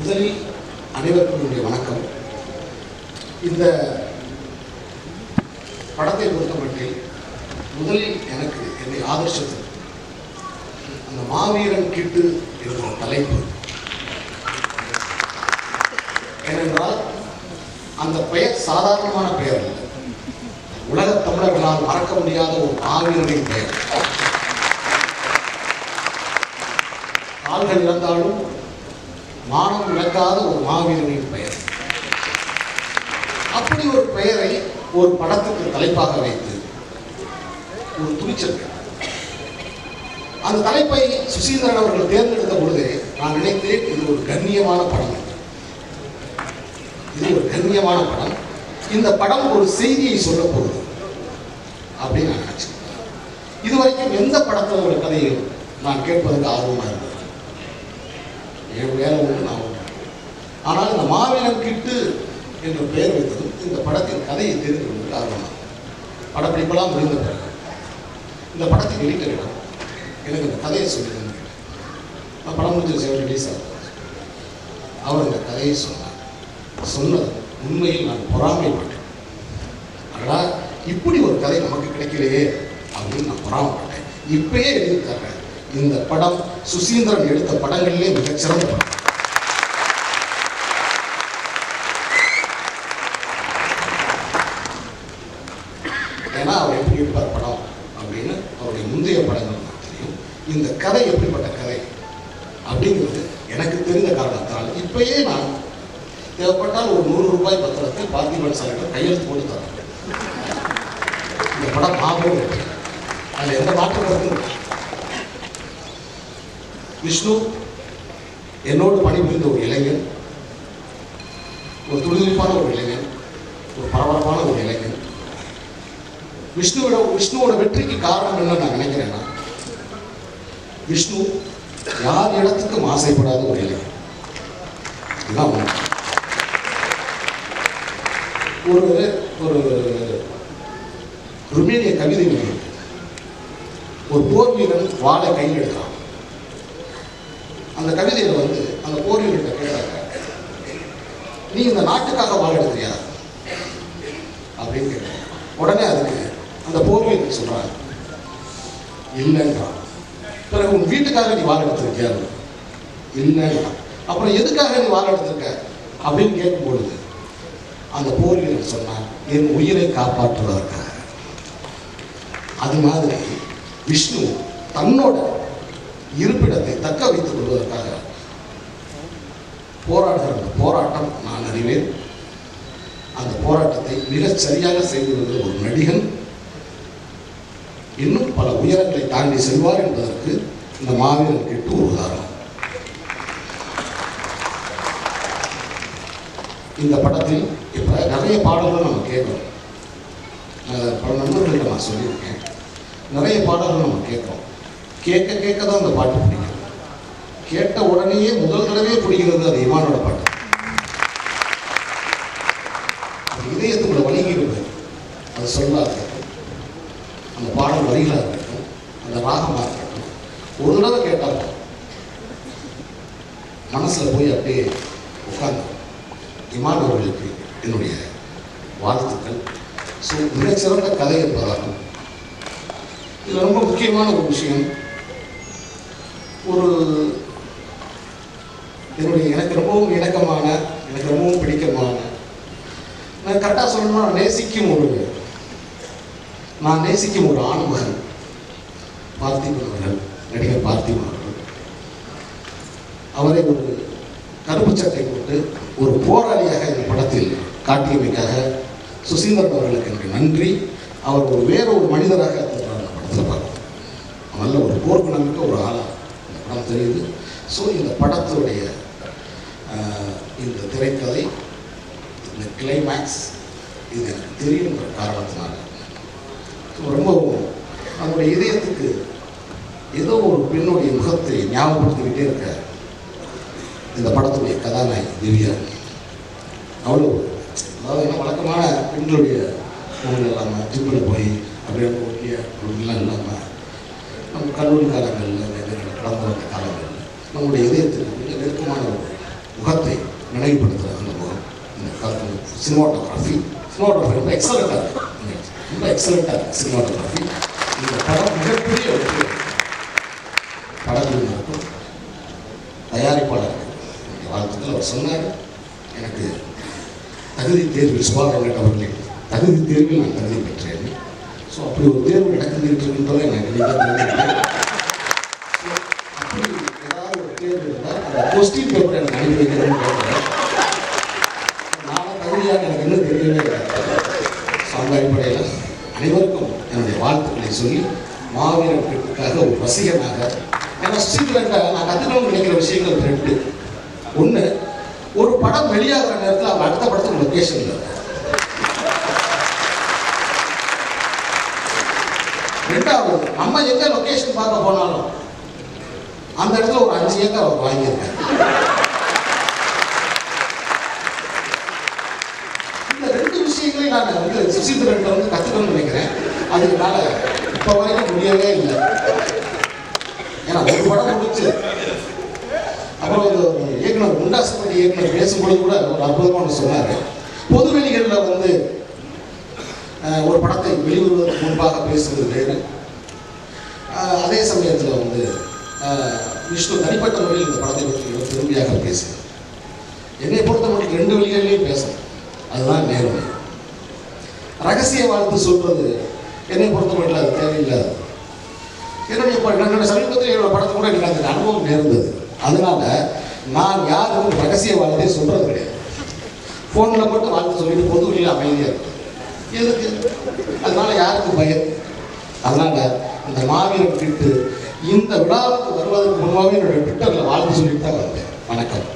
முதலில் அனைவருக்கும் என்னுடைய வணக்கம். இந்த படத்தை பொறுத்தமட்டில் முதலில் எனக்கு என்னை ஆதர்ஷத்து அந்த மாவீரன் கிட்டு என்ற தலைப்பு. ஏனென்றால் அந்த பெயர் சாதாரணமான பெயர் அல்ல. உலகத் தமிழர்களால் மறக்க முடியாத ஒரு மாவீரனின் பெயர். கால்கள் இழந்தாலும் மானம் இழக்காத ஒரு மாவீரனின் பெயர். அப்படி ஒரு பெயரை ஒரு படத்துக்கு தலைப்பாக வைத்து ஒரு துணிச்சல். அந்த தலைப்பை சுசீந்திரன் அவர்கள் தேர்ந்தெடுத்த பொழுது நான் நினைத்தேன், இது ஒரு கண்ணியமான படம். இது ஒரு கண்ணியமான படம். இந்த படம் ஒரு செய்தியை சொல்ல போகுது அப்படின்னு நான் நினைச்சேன். இதுவரைக்கும் எந்த படத்தில் ஒரு கதையும் நான் கேட்பதற்கு ஆர்வமாக இருந்தது. என் வேலை ஒன்று நான் ஒன்று. ஆனால் இந்த மாவீரன் கிட்டு என்ற பெயர் வைத்ததும் இந்த படத்தின் கதையை தெரிந்து கொள்வதற்கு ஆர்வமாக. படப்பிடிப்பெல்லாம் முடிந்த பிறகு இந்த படத்தின் எடிட்டரிடம் எனக்கு இந்த கதையை சொல்லியிருந்தேன். நான் படம் முடிஞ்ச ரிலீஸ் ஆகும். அவர் இந்த கதையை சொன்னது உண்மையில் நான் பொறாமைப்பட்டேன். ஆனால் இப்படி ஒரு கதை நமக்கு கிடைக்கலையே அப்படின்னு நான் பொறாமைப்பட்டேன். இப்பயே எழுதித்தர்றேன். இந்த படம் சுசீந்திரன் எடுத்த படங்களிலே மிகச்சிறந்த படம். ஏன்னா அவர் எப்படி எடுப்பார் படம் அப்படின்னு அவருடைய முந்தைய படங்கள் தான் தெரியும். இந்த கதை எப்படிப்பட்ட கதை அப்படிங்கிறது எனக்கு தெரிந்த காரணத்தால் இப்பயே நான் தேவைப்பட்டால் ஒரு 100 ரூபாய் பத்திரத்தில் பார்த்திபன் சார்கிட்ட கையெழுத்து போட்டு தரேன். இந்த படம் மாபெரும் வெற்றி. அதில் எந்த மாற்றம் இருக்கு? விஷ்ணு என்னோடு பணிபுரிந்த ஒரு இளைஞன், ஒரு துடிதுடிப்பான ஒரு இளைஞன், ஒரு பரபரப்பான ஒரு இளைஞன். விஷ்ணுவோட வெற்றிக்கு காரணம் என்ன நான் நினைக்கிறேன்னா, விஷ்ணு யார் இடத்துக்கும் ஆசைப்படாத ஒரு இளைஞன். இதுதான் ஒரு ருமேனிய கவிதை வழி. ஒரு போர் வீரன் வாளை கையில் எடுக்கிறான். அந்த கவிதையில அந்த போர் வீரர்கிட்ட கேட்கிறாங்க, நீ இந்த நாட்டுக்காக வாழ எடுக்கிறியா அப்படின்னு கேட்க. உடனே அதுக்கு அந்த போர் வீரர் சொல்றாங்க, இல்லைன்றான். பிறகு உன் வீட்டுக்காக நீ வாழ எடுத்திருக்கியா? இல்லைன்றான். அப்புறம் எதுக்காக நீ வாழ எடுத்திருக்க அப்படின்னு கேட்கும் பொழுது அந்த போர் வீரர் சொன்னார், என் உயிரை காப்பாற்றுவதற்காக. அது மாதிரி விஷ்ணு தன்னோட இருப்பிடத்தை தக்க வைத்துக் கொள்வதற்காக போராடுகிற போராட்டம் நான் அறிவேன். அந்த போராட்டத்தை மிகச் சரியாக செய்து வருகிற ஒரு நடிகன் இன்னும் பல உயரங்களை தாண்டி செல்வார் என்பதற்கு இந்த மாவீரன் கிட்டு ஒரு உதாரணம். இந்த படத்தில் இப்போ நிறைய பாடல்கள் நம்ம கேட்குறோம். பல நண்பர்கள்ட்ட நான் சொல்லியிருக்கேன், நிறைய பாடல்கள் நம்ம கேட்குறோம். கேட்க தான் அந்த பாட்டு பிடிக்கும். கேட்ட உடனேயே முதல் தடவையே பிடிக்கிறது அது இமானோட பாட்டு. அது இதயத்துக்குள்ள வலிக்கிறது. அது சொல்லாக இருக்கட்டும், அந்த பாடல் வரிகளாக இருக்கட்டும், அந்த ராகமாக இருக்கட்டும், ஒரு தடவை கேட்டால் மனசில் போய் அப்படியே உட்கார்ந்து. இமான் அவர்களுக்கு என்னுடைய வாழ்த்துக்கள். ஸோ மிகச்சிறந்த கதை என்பதாகும். இதில் ரொம்ப முக்கியமான ஒரு விஷயம், எனக்கு ரொம்பவும் இணக்கமான, எனக்கு ரொம்பவும் பிடிக்கமான, நான் கரெக்டாக சொல்லணும்னா நான் நேசிக்கும் ஒரு ஆண்மகன் பார்த்திபன் அவர்கள், நடிகர் பார்த்திபன் அவர்கள். அவரை ஒரு கருப்பு சட்டை போட்டு ஒரு போராளியாக இந்த படத்தில் காட்டியமைக்காக சுசீந்திரன் அவர்களுக்கு என்னுடைய நன்றி. அவர் வேற ஒரு மனிதராக அந்த படத்தில் பார்க்கணும். நல்ல ஒரு போர்க்குணமிக்க ஒரு ஆளாக இந்த படம் தெரியுது. ஸோ இந்த படத்துடைய இந்த திரைக்கதை, இந்த கிளைமேக்ஸ் இது எனக்கு தெரியுங்கிற காரணத்தினால ரொம்பவும் நம்முடைய இதயத்துக்கு ஏதோ ஒரு பெண்ணுடைய முகத்தை ஞாபகப்படுத்திக்கிட்டே இருக்க இந்த படத்துடைய கதாநாயகி திவ்யா. அவ்வளோ அதாவது என்ன வழக்கமான பெண்களுடைய முகங்கள் இல்லாமல் ஜிப்பில் போய் அப்படியே ஓகே அப்படின்லாம் இல்லாமல் நம்ம கல்லூரி காலங்களில் கடந்த வந்த காலங்களில் நம்முடைய இதயத்துக்கு மிக நெருக்கமான ஒரு முகத்தை நினைவுபடுத்துகிற அந்த முகம், இந்த சினிமாட்டோகிராஃபி ரொம்ப எக்ஸலண்ட்டாக இருக்குது, ரொம்ப எக்ஸலண்ட்டாக இருக்குது சினிமாட்டோகிராஃபி. இந்த படம் மிகப்பெரிய ஒரு படக்குழுவினருக்கும் தயாரிப்பாளருக்கு வாழ்த்துக்கள். அவர் சொன்னார், எனக்கு தகுதி தேர்வில் சுபா வெங்கட் அவர்களின் தகுதி தேர்வில் நான் தகுதி பெற்றேன். ஸோ அப்படி ஒரு தேர்வு நடக்குதுன்றதை எனக்கு நீங்கள் தெரிஞ்சுக்கிட்டேன். அப்படி ஏதாவது ஒரு தேர்வு இருந்தால் அந்த கொஸ்டின் பேப்பர் எனக்கு அனுப்பி வைக்கணும்னு கேட்குறேன். நானும் தகுதியாக எனக்கு இன்னும் தெரியவே இல்லை. ஸோ அந்த அடிப்படையில் அனைவருக்கும் என்னுடைய வாழ்த்துக்களை சொல்லி மாவீரன் கிட்டுக்காக ஒரு ரசிகனாக, ஏன்னா ஸ்ரீலங்கா நான் கற்றுக்கணும்னு நினைக்கிற விஷயங்கள் 2. ஒன்று, ஒரு படம் வெளியாகிற நேரத்தில் அவங்க அடுத்த படத்துக்கு லொக்கேஷன் இல்லை. 2வது, நம்ம எங்கே லொக்கேஷன் பார்க்க போனாலும் அந்த இடத்துல ஒரு 5 ஏக்கர் அவர் வாங்கியிருக்காரு. இந்த 2 விஷயங்களையும் நான் வந்து சுசீந்திரன் வந்து கற்றுக்கணும்னு நினைக்கிறேன். அதுக்குனால இப்போ வரைக்கும் முடியவே இல்லை. ஏன்னா ஒரு படம் முடிச்சு அப்புறம் ஒரு இயக்குனர் முண்டாசுப்படி இயக்குனர் பேசும்பொழுது கூட ஒரு அற்புதமாக சொன்னார். பொதுவெளிகளில் வந்து ஒரு படத்தை வெளிவருவதற்கு முன்பாக பேசுவது வேறு, அதே சமயத்தில் வந்து விஷ்ணு தனிப்பட்ட முறையில் இந்த படத்தை பற்றி பெருமையாக பேசுகிறார். என்னை பொறுத்த மட்டும் 2 வழிகளிலையும் பேசணும், அதுதான் நேர்மை. ரகசிய வாழ்த்து சொல்வது என்னை பொறுத்த மட்டும் அது தேவையில்லாது. என்னுடைய சமீபத்தில் என்னோட படத்தை கூட எனக்கு அந்த அனுபவம் நேர்ந்தது. அதனால நான் யாருக்கும் ரகசிய வாழ்த்தையே சொல்றது கிடையாது. ஃபோனில் மட்டும் வாழ்த்து சொல்லிட்டு பொதுவெளியில் அமைதியாக இருக்கும். எதுக்கு? அதனால யாருக்கும் பயம். அதனால இந்த மாவீரன் கிட்டு இந்த விழாவுக்கு வருவதற்கு முன்பாகவே என்னுடைய ட்விட்டரில் வாழ்த்து சொல்லிட்டு தான் வந்தேன். வணக்கம்.